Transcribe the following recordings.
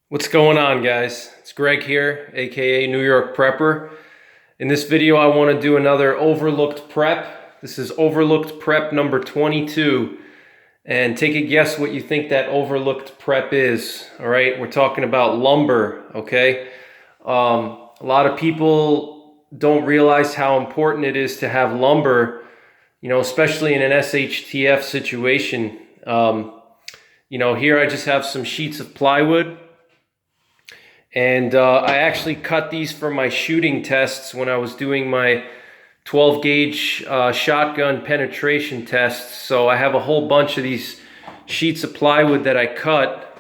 What's going on, guys? It's Greg here, aka New York Prepper. In this video, I want to do another overlooked prep. This is overlooked prep number 22. And take a guess what you think that overlooked prep is. All right, we're talking about lumber, okay? A lot of people don't realize how important it is to have lumber, especially in an SHTF situation. Here I just have some sheets of plywood. And I actually cut these for my shooting tests when I was doing my 12 gauge shotgun penetration tests. So I have a whole bunch of these sheets of plywood that I cut.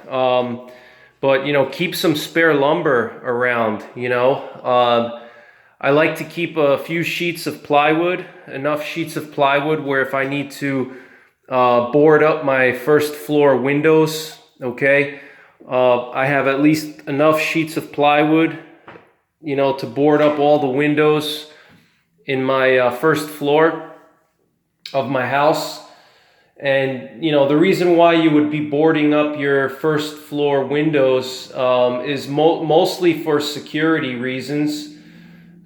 But keep some spare lumber around, I like to keep a few sheets of plywood, enough sheets of plywood where if I need to board up my first floor windows, okay, I have at least enough sheets of plywood, to board up all the windows in my first floor of my house. And, the reason why you would be boarding up your first floor windows is mostly for security reasons.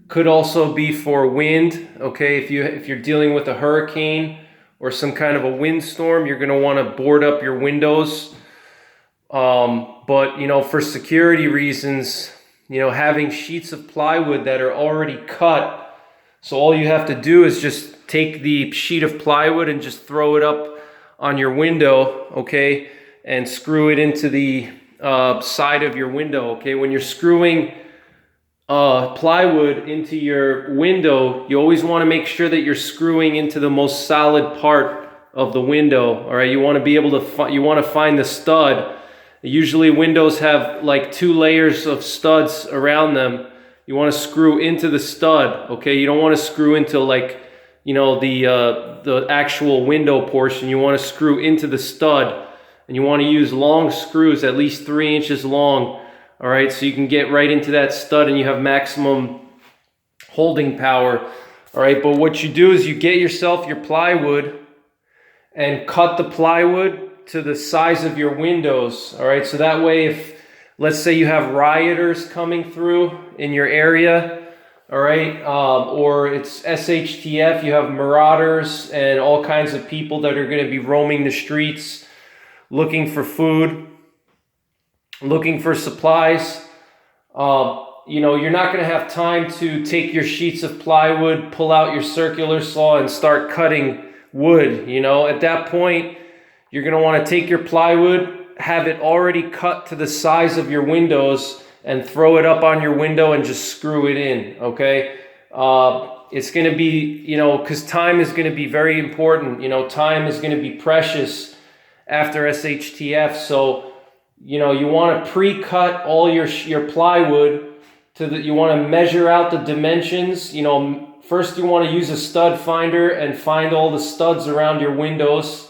Could also be for wind, okay? If you're dealing with a hurricane or some kind of a windstorm, you're going to want to board up your windows. But for security reasons, having sheets of plywood that are already cut, so all you have to do is just take the sheet of plywood and just throw it up on your window, okay, and screw it into the side of your window, okay? When you're screwing plywood into your window, you always want to make sure that you're screwing into the most solid part of the window, all right? You want to be able to you want to find the stud. Usually windows have like 2 layers of studs around them. You want to screw into the stud, okay? You don't want to screw into the actual window portion. You want to screw into the stud, and you want to use long screws, at least 3 inches long, all right? So you can get right into that stud and you have maximum holding power, all right? But what you do is you get yourself your plywood and cut the plywood to the size of your windows, all right? So that way, if, let's say you have rioters coming through in your area, all right, or it's SHTF, you have marauders and all kinds of people that are going to be roaming the streets, looking for food, looking for supplies. You're not going to have time to take your sheets of plywood, pull out your circular saw, and start cutting wood. At that point, you're going to want to take your plywood, have it already cut to the size of your windows, and throw it up on your window and just screw it in, okay? It's going to be, because time is going to be very important. Time is going to be precious after SHTF. So, you want to pre-cut all your plywood you want to measure out the dimensions. First you want to use a stud finder and find all the studs around your windows.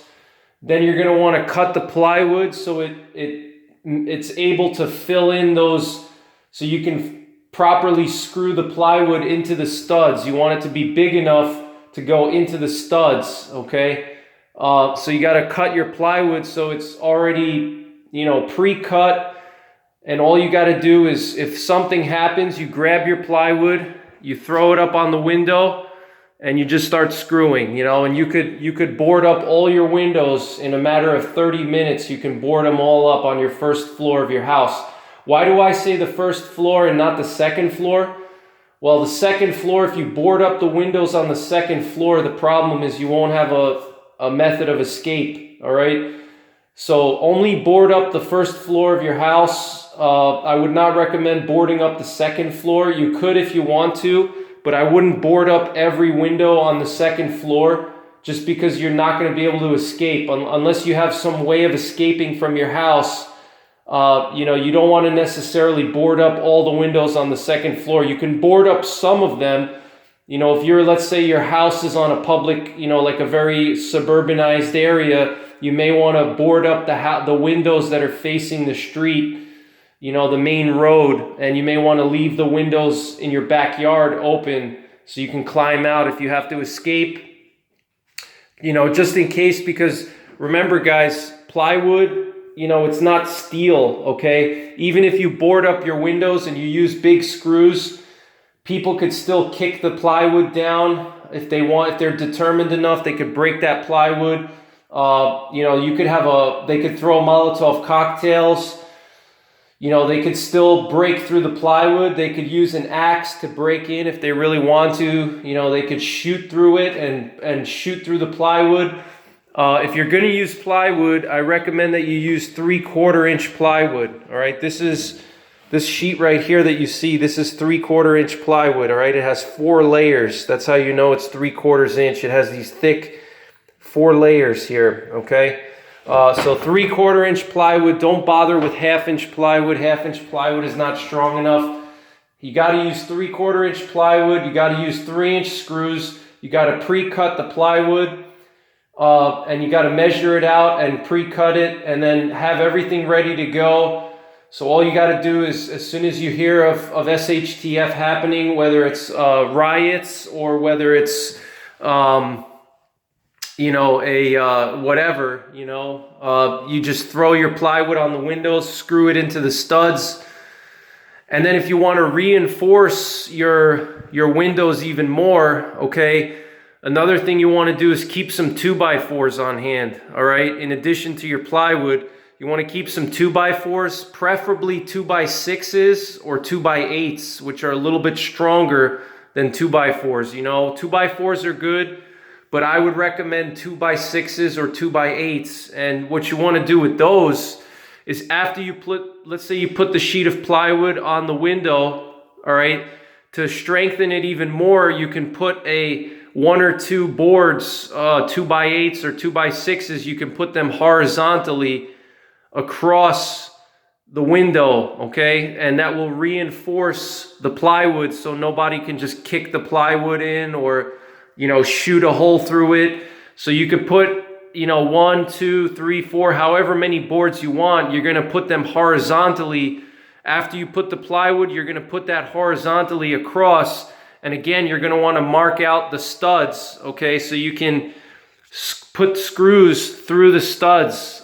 Then you're going to want to cut the plywood so it's able to fill in those, so you can properly screw the plywood into the studs. You want it to be big enough to go into the studs, okay? So you got to cut your plywood so it's already, pre-cut. And all you got to do is, if something happens, you grab your plywood, you throw it up on the window, and you just start screwing, and you could board up all your windows in a matter of 30 minutes. You can board them all up on your first floor of your house. Why do I say the first floor and not the second floor? Well, the second floor, if you board up the windows on the second floor, the problem is you won't have a method of escape, all right? So only board up the first floor of your house. I would not recommend boarding up the second floor. You could if you want to, but I wouldn't board up every window on the second floor just because you're not going to be able to escape unless you have some way of escaping from your house. You don't want to necessarily board up all the windows on the second floor. You can board up some of them. If let's say your house is on a public, like a very suburbanized area, you may want to board up the windows that are facing the street, the main road, and you may want to leave the windows in your backyard open so you can climb out if you have to escape, just in case, because remember, guys, plywood, you know, it's not steel, okay? Even if you board up your windows and you use big screws, people could still kick the plywood down if they want. If they're determined enough, they could break that plywood. You know, you could have they could throw Molotov cocktails. You know, they could still break through the plywood. They could use an axe to break in if they really want to. You know, they could shoot through it and shoot through the plywood. If you're going to use plywood, I recommend that you use 3/4 inch plywood. All right, this sheet right here that you see, this is 3/4 inch plywood. All right, it has 4 layers. That's how you know it's 3/4 inch. It has these thick 4 layers here. Okay, so 3/4 inch plywood. Don't bother with 1/2 inch plywood. 1/2 inch plywood is not strong enough. You got to use 3/4 inch plywood. You got to use 3-inch screws. You got to pre-cut the plywood. And you got to measure it out and pre-cut it and then have everything ready to go. So all you got to do is, as soon as you hear of SHTF happening, whether it's riots or whether it's, you know, whatever, you know, you just throw your plywood on the windows, screw it into the studs. And then if you want to reinforce your windows even more, okay, another thing you want to do is keep some 2x4s on hand, all right? In addition to your plywood, you want to keep some 2x4s, preferably 2x6s or 2x8s, which are a little bit stronger than 2x4s. You know, 2x4s are good, but I would recommend 2x6s or 2x8s. And what you want to do with those is after you let's say you put the sheet of plywood on the window, all right, to strengthen it even more, you can put 1 or 2 boards, 2x8s or 2x6s, you can put them horizontally across the window, okay? And that will reinforce the plywood so nobody can just kick the plywood in or, you know, shoot a hole through it. So you could put, you know, 1, 2, 3, 4, however many boards you want. You're going to put them horizontally. After you put the plywood, you're going to put that horizontally across. And again, you're going to want to mark out the studs, okay? So you can put screws through the studs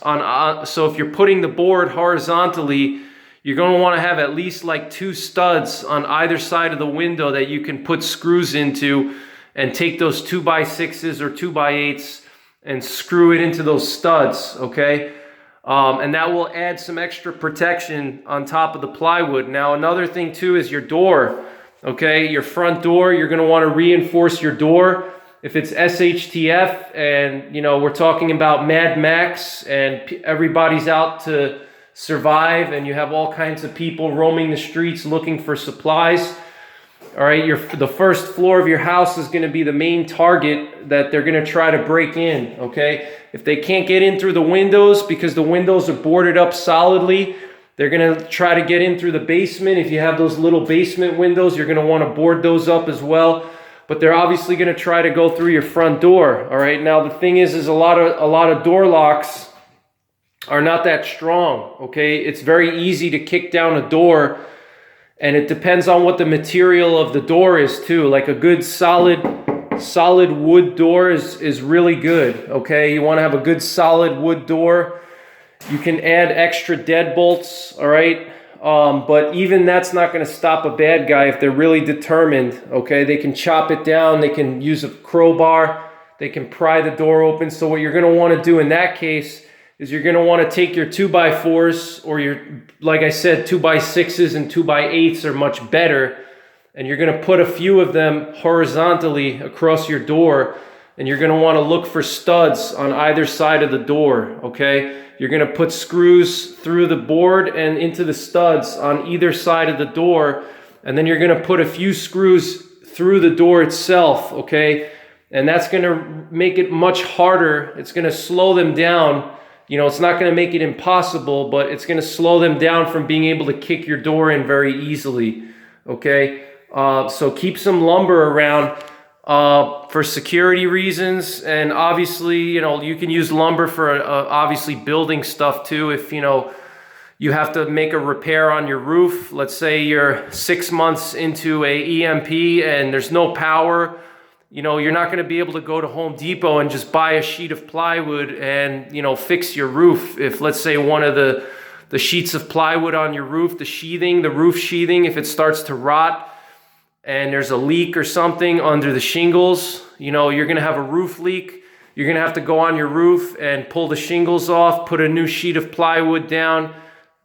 so if you're putting the board horizontally, you're going to want to have at least like 2 studs on either side of the window that you can put screws into and take those 2x6s or 2x8s and screw it into those studs, okay? And that will add some extra protection on top of the plywood. Now, another thing too is your door. Okay, your front door, you're going to want to reinforce your door. If it's SHTF and, you know, we're talking about Mad Max and everybody's out to survive and you have all kinds of people roaming the streets looking for supplies, all right, the first floor of your house is going to be the main target that they're going to try to break in, okay? If they can't get in through the windows because the windows are boarded up solidly, they're going to try to get in through the basement. If you have those little basement windows, you're going to want to board those up as well. But they're obviously going to try to go through your front door. All right. Now, the thing is a lot of door locks are not that strong. Okay. It's very easy to kick down a door. And it depends on what the material of the door is too. Like a good solid wood door is really good. Okay. You want to have a good solid wood door. You can add extra deadbolts, all right? But even that's not going to stop a bad guy if they're really determined, okay? They can chop it down. They can use a crowbar. They can pry the door open. So what you're going to want to do in that case is you're going to want to take your 2x4s or your, like I said, 2x6s and 2x8s are much better. And you're going to put a few of them horizontally across your door. And you're going to want to look for studs on either side of the door, okay? You're going to put screws through the board and into the studs on either side of the door. And then you're going to put a few screws through the door itself, okay? And that's going to make it much harder. It's going to slow them down. You know, it's not going to make it impossible, but it's going to slow them down from being able to kick your door in very easily, okay? So keep some lumber around for security reasons, and obviously, you know, you can use lumber for obviously building stuff too. If, you know, you have to make a repair on your roof, let's say you're 6 months into a EMP and there's no power you know, you're not going to be able to go to Home Depot and just buy a sheet of plywood and, you know, fix your roof. If, let's say, one of the sheets of plywood on your roof, the roof sheathing, if it starts to rot and there's a leak or something under the shingles, you know, you're going to have a roof leak. You're going to have to go on your roof and pull the shingles off, put a new sheet of plywood down,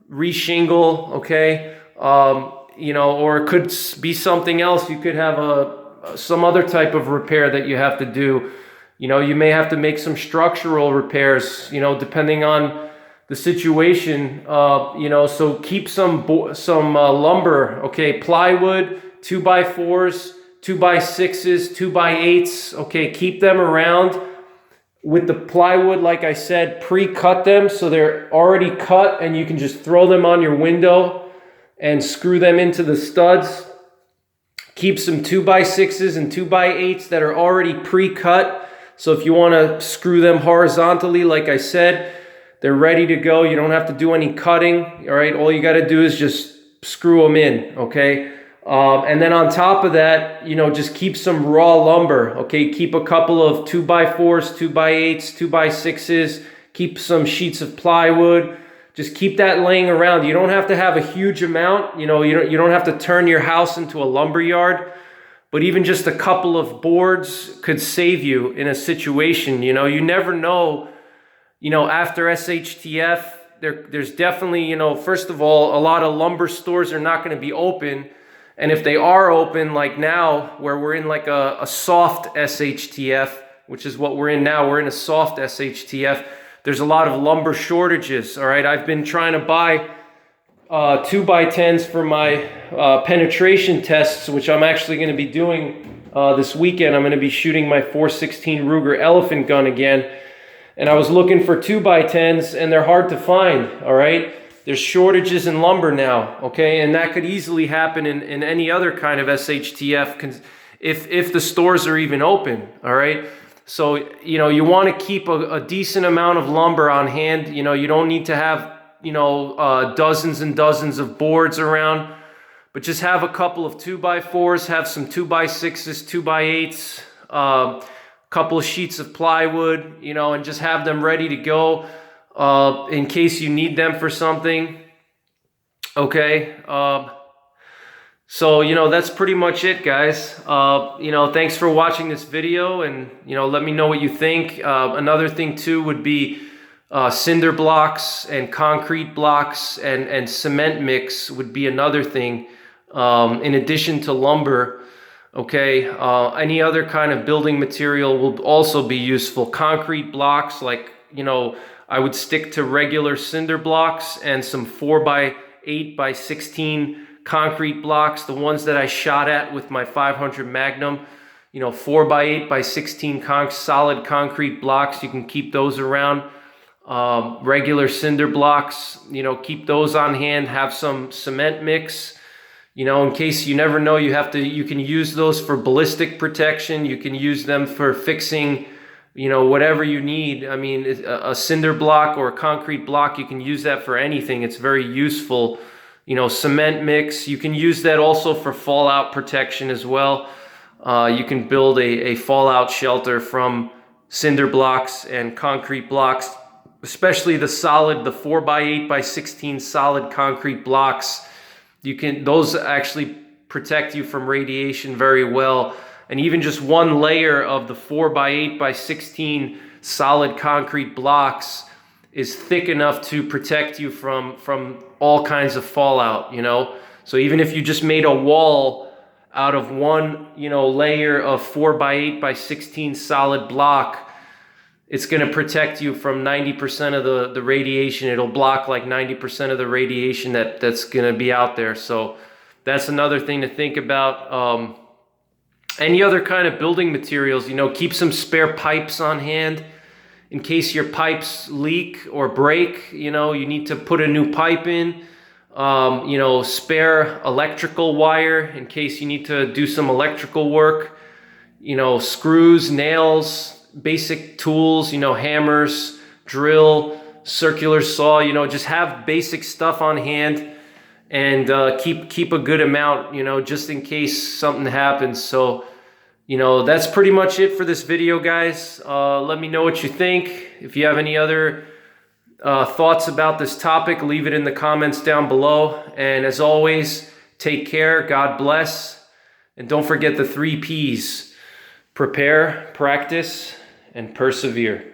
re-shingle, okay? You know, or it could be something else. You could have some other type of repair that you have to do. You know, you may have to make some structural repairs, you know, depending on the situation. You know, so keep some lumber, okay? Plywood, 2x4s, 2x6s, 2x8s, okay? Keep them around. With the plywood, like I said, pre-cut them so they're already cut and you can just throw them on your window and screw them into the studs. Keep some 2x6s and 2x8s that are already pre-cut. So if you want to screw them horizontally, like I said, they're ready to go. You don't have to do any cutting, all right? All you got to do is just screw them in, okay? And then on top of that, you know, just keep some raw lumber, okay? Keep a couple of 2x4s, 2x8s, 2x6s. Keep some sheets of plywood. Just keep that laying around. You don't have to have a huge amount. You know, you don't have to turn your house into a lumber yard. But even just a couple of boards could save you in a situation. You know, you never know. You know, after SHTF, there's definitely, you know, first of all, a lot of lumber stores are not going to be open. And if they are open, like now, where we're in like a soft SHTF, which is what we're in now, we're in a soft SHTF, there's a lot of lumber shortages, all right? I've been trying to buy 2x10s for my penetration tests, which I'm actually going to be doing this weekend. I'm going to be shooting my .416 Ruger elephant gun again. And I was looking for 2x10s, and they're hard to find, all right? There's shortages in lumber now, okay? And that could easily happen in any other kind of SHTF if the stores are even open, all right? So, you know, you want to keep a decent amount of lumber on hand. You know, you don't need to have, you know, dozens and dozens of boards around, but just have a couple of 2x4s, have some 2x6s, 2x8s, a couple of sheets of plywood, you know, and just have them ready to go. In case you need them for something, okay? So, you know, that's pretty much it, guys. You know, thanks for watching this video, and, you know, let me know what you think. Another thing, too, would be cinder blocks and concrete blocks and cement mix would be another thing, in addition to lumber, okay? Any other kind of building material will also be useful. Concrete blocks, like, you know, I would stick to regular cinder blocks and some 4x8x16 concrete blocks, the ones that I shot at with my 500 Magnum, you know, 4x8x16 solid concrete blocks. You can keep those around. Regular cinder blocks, you know, keep those on hand. Have some cement mix, you know, in case you never know, you can use those for ballistic protection. You can use them for fixing, you know, whatever you need. I mean, a cinder block or a concrete block, you can use that for anything. It's very useful. You know, cement mix, you can use that also for fallout protection as well. You can build a fallout shelter from cinder blocks and concrete blocks, especially the 4x8x16 solid concrete blocks. Those actually protect you from radiation very well. And even just one layer of the 4x8x16 solid concrete blocks is thick enough to protect you from all kinds of fallout, you know? So even if you just made a wall out of one, you know, layer of 4x8x16 solid block, it's going to protect you from 90% of the radiation. It'll block like 90% of the radiation that's going to be out there. So that's another thing to think about. Any other kind of building materials, you know, keep some spare pipes on hand in case your pipes leak or break. You know, you need to put a new pipe in. You know, spare electrical wire in case you need to do some electrical work. You know, screws, nails, basic tools, you know, hammers, drill, circular saw, you know, just have basic stuff on hand. And keep a good amount, you know, just in case something happens. So, you know, that's pretty much it for this video, guys. Let me know what you think. If you have any other thoughts about this topic, leave it in the comments down below. And as always, take care, God bless, and don't forget the 3 P's: prepare, practice, and persevere.